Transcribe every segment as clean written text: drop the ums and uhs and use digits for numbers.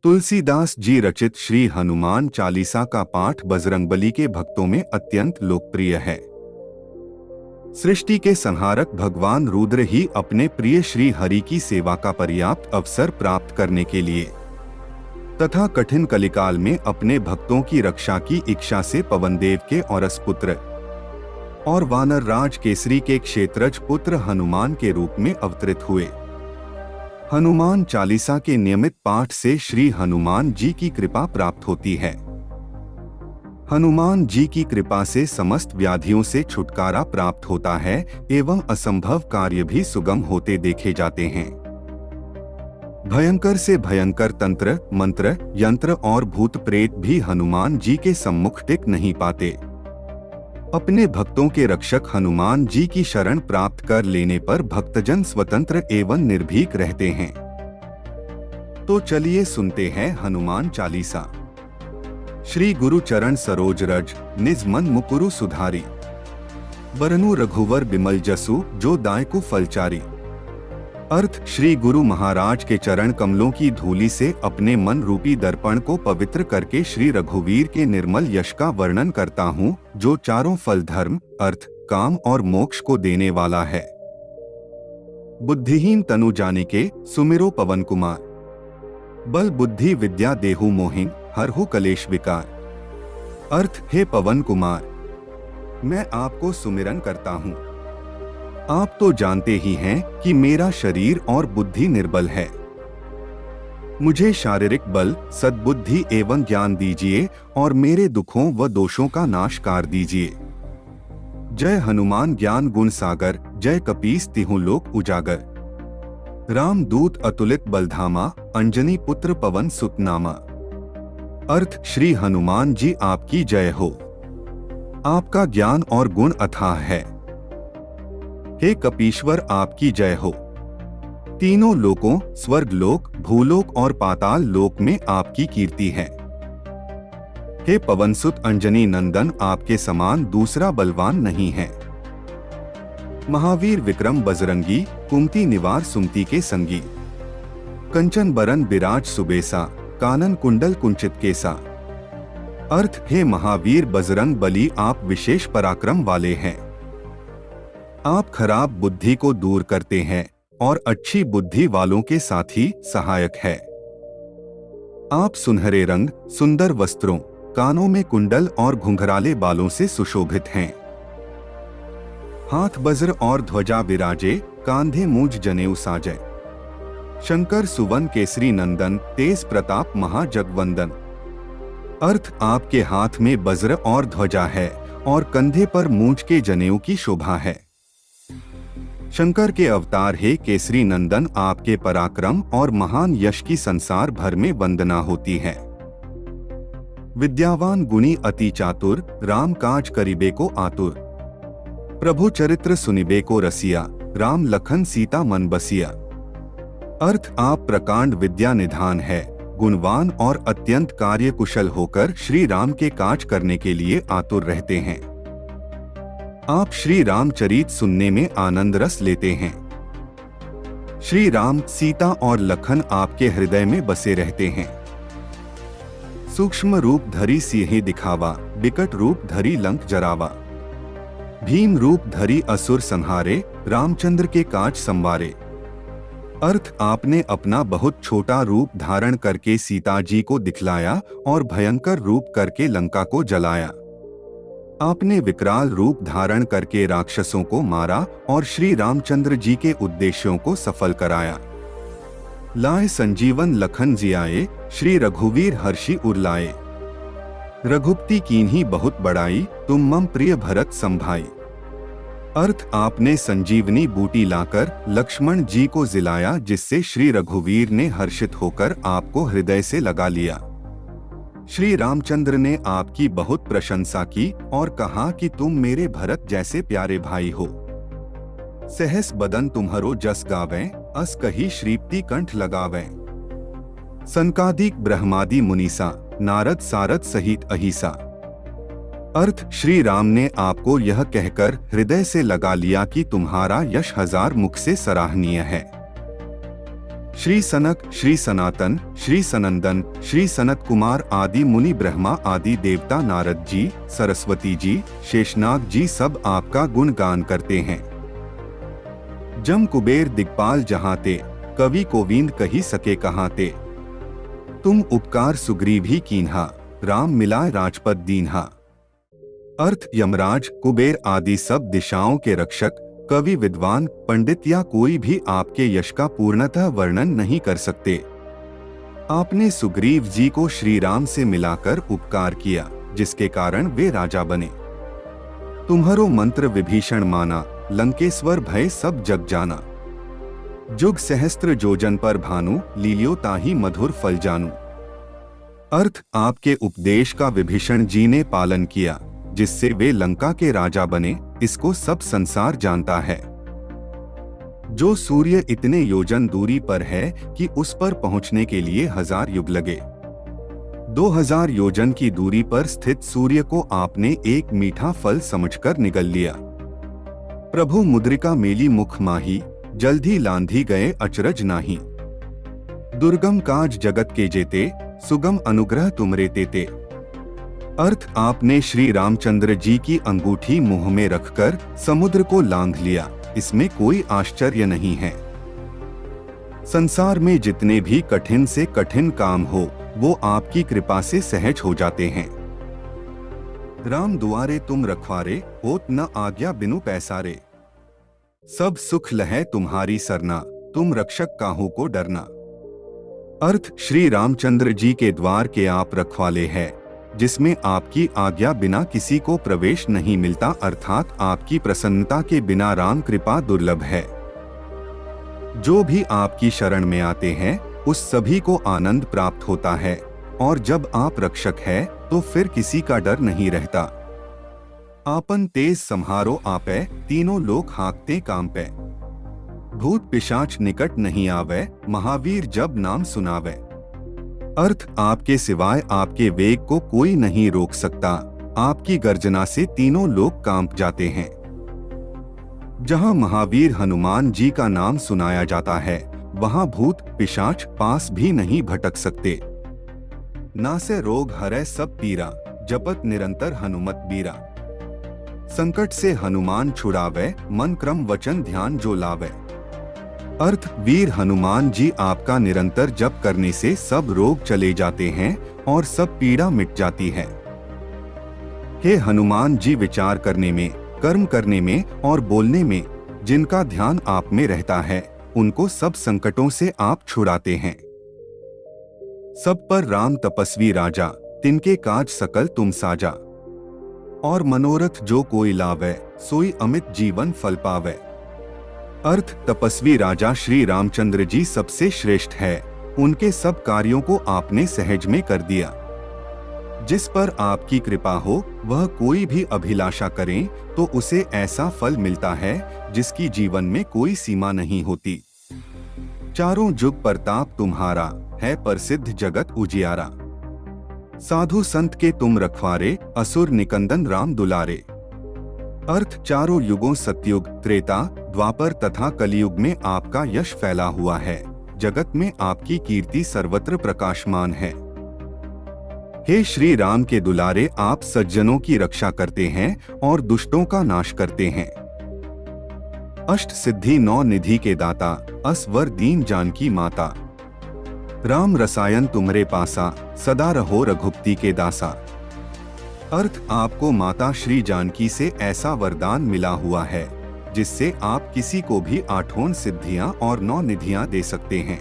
तुलसीदास जी रचित श्री हनुमान चालीसा का पाठ बजरंगबली के भक्तों में अत्यंत लोकप्रिय है। सृष्टि के संहारक भगवान रुद्र ही अपने प्रिय श्री हरि की सेवा का पर्याप्त अवसर प्राप्त करने के लिए तथा कठिन कलिकाल में अपने भक्तों की रक्षा की इच्छा से पवनदेव के औरस पुत्र और वानर राज केसरी के क्षेत्रज पुत्र हनुमान के रूप में अवतरित हुए। हनुमान चालीसा के नियमित पाठ से श्री हनुमान जी की कृपा प्राप्त होती है। हनुमान जी की कृपा से समस्त व्याधियों से छुटकारा प्राप्त होता है एवं असंभव कार्य भी सुगम होते देखे जाते हैं। भयंकर से भयंकर तंत्र, मंत्र, यंत्र और भूत प्रेत भी हनुमान जी के सम्मुख टिक नहीं पाते। अपने भक्तों के रक्षक हनुमान जी की शरण प्राप्त कर लेने पर भक्तजन स्वतंत्र एवं निर्भीक रहते हैं। तो चलिए सुनते हैं हनुमान चालीसा। श्री गुरु चरण सरोज रज, निज मन मुकुरु सुधारी। बरनु रघुवर बिमल जसु, जो दायकु फलचारी। अर्थ: श्री गुरु महाराज के चरण कमलों की धूलि से अपने मन रूपी दर्पण को पवित्र करके श्री रघुवीर के निर्मल यश का वर्णन करता हूँ, जो चारों फल धर्म, अर्थ, काम और मोक्ष को देने वाला है। बुद्धिहीन तनु जानिके, सुमिरो पवन कुमार। बल बुद्धि विद्या देहु मोहिन, हरहु कलेश विकार। अर्थ: हे पवन कुमार, मैं आपको सुमिरन करता हूँ। आप तो जानते ही हैं कि मेरा शरीर और बुद्धि निर्बल है। मुझे शारीरिक बल, सद्बुद्धि एवं ज्ञान दीजिए और मेरे दुखों व दोषों का नाश कर दीजिए। जय हनुमान ज्ञान गुण सागर, जय कपीस तिहु लोक उजागर। राम दूत अतुलित बलधामा, अंजनी पुत्र पवन सुत नामा। अर्थ: श्री हनुमान जी आपकी जय हो। आपका ज्ञान और गुण अथाह है। हे कपीश्वर, आपकी जय हो। तीनों लोकों, स्वर्ग लोक, भूलोक और पाताल लोक में आपकी कीर्ति है। हे पवनसुत अंजनी नंदन, आपके समान दूसरा बलवान नहीं है। महावीर विक्रम बजरंगी, कुमति निवार सुमति के संगी। कंचन बरन बिराज सुबेसा, कानन कुंडल कुंचित केसा। अर्थ: हे महावीर बजरंग बली, आप विशेष पराक्रम वाले हैं। आप खराब बुद्धि को दूर करते हैं और अच्छी बुद्धि वालों के साथी सहायक है। आप सुनहरे रंग, सुंदर वस्त्रों, कानों में कुंडल और घुंघराले बालों से सुशोभित हैं। हाथ वज्र और ध्वजा विराजे, कांधे मूंज जनेऊ साजे। शंकर सुवन केसरी नंदन, तेज प्रताप महाजगवंदन। अर्थ: आपके हाथ में वज्र और ध्वजा है और कंधे पर मूंज के जनेऊ की शोभा है। शंकर के अवतार है केसरी नंदन, आपके पराक्रम और महान यश की संसार भर में वंदना होती है। विद्यावान गुणी अति चातुर, राम काज करिबे को आतुर। प्रभु चरित्र सुनिबे को रसिया, राम लखन सीता मन बसिया। अर्थ: आप प्रकांड विद्या निधान है, गुणवान और अत्यंत कार्य कुशल होकर श्री राम के काज करने के लिए आतुर रहते हैं। आप श्री रामचरित सुनने में आनंद रस लेते हैं। श्री राम, सीता और लखन आपके हृदय में बसे रहते हैं। सूक्ष्म रूप धरी सिंह दिखावा, विकट रूप धरी लंक जरावा। भीम रूप धरी असुर संहारे, रामचंद्र के काज संवारे। अर्थ: आपने अपना बहुत छोटा रूप धारण करके सीता जी को दिखलाया और भयंकर रूप करके लंका को जलाया। आपने विकराल रूप धारण करके राक्षसों को मारा और श्री रामचंद्र जी के उद्देश्यों को सफल कराया। लाए संजीवन लखन जियाए, श्री रघुवीर हर्षि उरलाए। रघुपति कीन्ही बहुत बड़ाई, तुम मम प्रिय भरत संभाई। अर्थ: आपने संजीवनी बूटी लाकर लक्ष्मण जी को जिलाया, जिससे श्री रघुवीर ने हर्षित होकर आपको हृदय से लगा लिया। श्री रामचंद्र ने आपकी बहुत प्रशंसा की और कहा कि तुम मेरे भरत जैसे प्यारे भाई हो। सहस बदन तुम्हारो जस गावें, अस कही श्रीप्ति कंठ लगावें। सनकादिक ब्रह्मादि मुनीसा, नारद सारद सहित अहिसा। अर्थ: श्री राम ने आपको यह कहकर हृदय से लगा लिया कि तुम्हारा यश हजार मुख से सराहनीय है। श्री सनक, श्री सनातन, श्री सनंदन, श्री सनत कुमार आदि मुनि, ब्रह्मा आदि देवता, नारद जी, सरस्वती जी, शेषनाग जी सब आपका गुणगान करते हैं। जम कुबेर दिक्पाल जहाँ ते, कवि कोविंद कही सके कहाँ ते। तुम उपकार सुग्रीव ही कीन्हा, राम मिलाए राजपद दीन्हा। अर्थ यमराज, कुबेर आदि सब दिशाओं के रक्षक, कवि, विद्वान, पंडित या कोई भी आपके यश का पूर्णतः वर्णन नहीं कर सकते। आपने सुग्रीव जी को श्री राम से मिलाकर उपकार किया, जिसके कारण वे राजा बने। तुम्हारो मंत्र विभीषण माना, लंकेश्वर भय सब जग जाना। जुग सहस्त्र जोजन पर भानु, लील्यो ताहि मधुर फल जानू। अर्थ आपके उपदेश का विभीषण जी ने पालन किया, जिससे वे लंका के राजा बने, इसको सब संसार जानता है। जो सूर्य इतने योजन दूरी पर है कि उस पर पहुंचने के लिए 1000 युग लगे, 2000 योजन की दूरी पर स्थित सूर्य को आपने एक मीठा फल समझकर निगल लिया। प्रभु मुद्रिका मेली मुख माही, जल्दी लांधी गए अचरज नाही। दुर्गम काज जगत के जेते, सुगम अनुग्रह तुमरे तेते। अर्थ आपने श्री रामचंद्र जी की अंगूठी मुंह में रखकर समुद्र को लांघ लिया, इसमें कोई आश्चर्य नहीं है। संसार में जितने भी कठिन से कठिन काम हो, वो आपकी कृपा से सहज हो जाते हैं। राम दुआरे तुम रखवारे, होत न आज्ञा बिनु पैसारे। सब सुख लहै तुम्हारी सरना, तुम रक्षक काहू को डरना। अर्थ श्री रामचंद्र जी के द्वार के आप रखवाले हैं, जिसमें आपकी आज्ञा बिना किसी को प्रवेश नहीं मिलता, अर्थात आपकी प्रसन्नता के बिना राम कृपा दुर्लभ है। जो भी आपकी शरण में आते हैं, उस सभी को आनंद प्राप्त होता है, और जब आप रक्षक है तो फिर किसी का डर नहीं रहता। आपन तेज संहारो आपे, तीनों लोग हाँकते काम पे। भूत पिशाच निकट नहीं आवे, महावीर जब नाम सुनावे। अर्थ आपके सिवाय आपके वेग को कोई नहीं रोक सकता, आपकी गर्जना से तीनों लोग कांप जाते हैं। जहां महावीर हनुमान जी का नाम सुनाया जाता है, वहां भूत पिशाच पास भी नहीं भटक सकते। नासे रोग हरै सब पीरा, जपत निरंतर हनुमत बीरा। संकट से हनुमान छुड़ावे, मन क्रम वचन ध्यान जो लावे। अर्थ वीर हनुमान जी आपका निरंतर जप करने से सब रोग चले जाते हैं और सब पीड़ा मिट जाती है। हे हनुमान जी, विचार करने में, कर्म करने में और बोलने में जिनका ध्यान आप में रहता है, उनको सब संकटों से आप छुड़ाते हैं। सब पर राम तपस्वी राजा, तिनके काज सकल तुम साजा। और मनोरथ जो कोई लावे, सोई अमित जीवन फल पावे। अर्थ तपस्वी राजा श्री रामचंद्र जी सबसे श्रेष्ठ है, उनके सब कार्यों को आपने सहज में कर दिया। जिस पर आपकी कृपा हो, वह कोई भी अभिलाषा करें तो उसे ऐसा फल मिलता है जिसकी जीवन में कोई सीमा नहीं होती। चारों जुग प्रताप तुम्हारा, है प्रसिद्ध जगत उजियारा। साधु संत के तुम रखवारे, असुर निकंदन राम दुलारे। अर्थ चारों युगों सतयुग, त्रेता, द्वापर तथा कलयुग में आपका यश फैला हुआ है। जगत में आपकी कीर्ति सर्वत्र प्रकाशमान है। हे श्री राम के दुलारे, आप सज्जनों की रक्षा करते हैं और दुष्टों का नाश करते हैं। अष्ट सिद्धि 9 निधि के दाता, असवर दीन जानकी माता। राम रसायन तुम्हारे पासा, सदा रहो रघुपति के दासा। अर्थ आपको माता श्री जानकी से ऐसा वरदान मिला हुआ है, जिससे आप किसी को भी 8 सिद्धियां और 9 निधियां दे सकते हैं।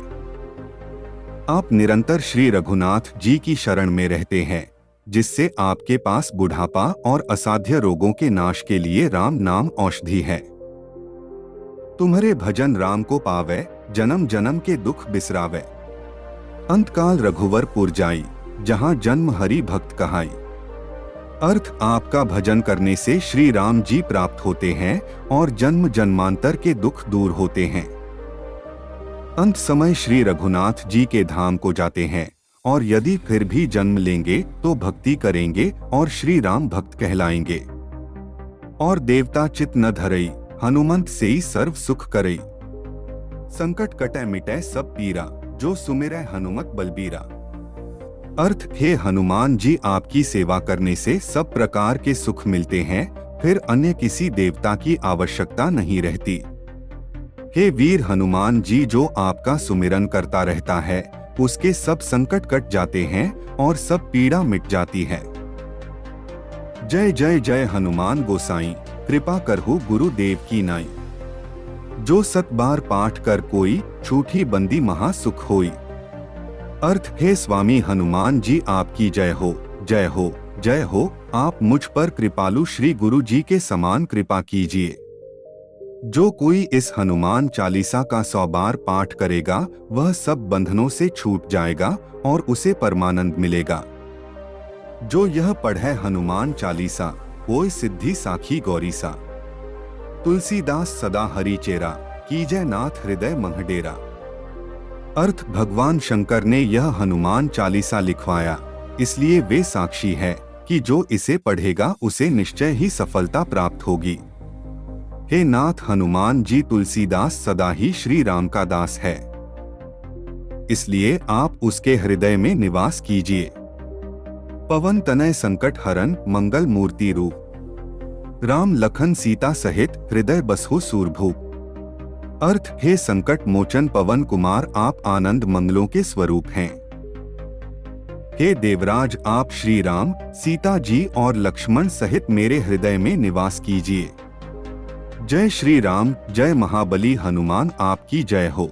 आप निरंतर श्री रघुनाथ जी की शरण में रहते हैं, जिससे आपके पास बुढ़ापा और असाध्य रोगों के नाश के लिए राम नाम औषधि है। तुम्हारे भजन राम को पावे, जन्म जन्म के दुख बिसरावे। अंतकाल रघुवर पुर जाई, जहां जन्म हरि भक्त कहाई। अर्थ आपका भजन करने से श्री राम जी प्राप्त होते हैं और जन्म जन्मांतर के दुख दूर होते हैं। अंत समय श्री रघुनाथ जी के धाम को जाते हैं, और यदि फिर भी जन्म लेंगे तो भक्ति करेंगे और श्री राम भक्त कहलाएंगे। और देवता चित न धरई, हनुमंत से ही सर्व सुख करई। संकट कटै मिटै सब पीरा, जो सुमिरै हनुमत बलबीरा। अर्थ, हे हनुमान जी, आपकी सेवा करने से सब प्रकार के सुख मिलते हैं, फिर अन्य किसी देवता की आवश्यकता नहीं रहती। हे वीर हनुमान जी, जो आपका सुमिरन करता रहता है उसके सब संकट कट जाते हैं और सब पीड़ा मिट जाती है। जय जय जय हनुमान गोसाई, कृपा करहु गुरुदेव की नाई। जो 7 बार पाठ कर कोई, छूटी बंदी महा सुख होई। अर्थ, हे स्वामी हनुमान जी, आपकी जय हो, जय हो, जय हो। आप मुझ पर कृपालु श्री गुरु जी के समान कृपा कीजिए। जो कोई इस हनुमान चालीसा का 100 बार पाठ करेगा वह सब बंधनों से छूट जाएगा और उसे परमानंद मिलेगा। जो यह पढ़े हनुमान चालीसा, होय सिद्धि साखी गौरीसा। तुलसीदास सदा हरि चेरा, कीजय नाथ हृदय मंहडेरा। अर्थ, भगवान शंकर ने यह हनुमान चालीसा लिखवाया, इसलिए वे साक्षी है कि जो इसे पढ़ेगा उसे निश्चय ही सफलता प्राप्त होगी। हे नाथ हनुमान जी, तुलसीदास सदा ही श्री राम का दास है, इसलिए आप उसके हृदय में निवास कीजिए। पवन तनय संकट हरन, मंगल मूर्ति रूप। राम लखन सीता सहित, हृदय बसहु सूरभूप। अर्थ, हे संकट मोचन पवन कुमार, आप आनंद मंगलों के स्वरूप हैं। हे देवराज, आप श्री राम, सीता जी और लक्ष्मण सहित मेरे हृदय में निवास कीजिए। जय श्री राम, जय महाबली हनुमान, आपकी जय हो।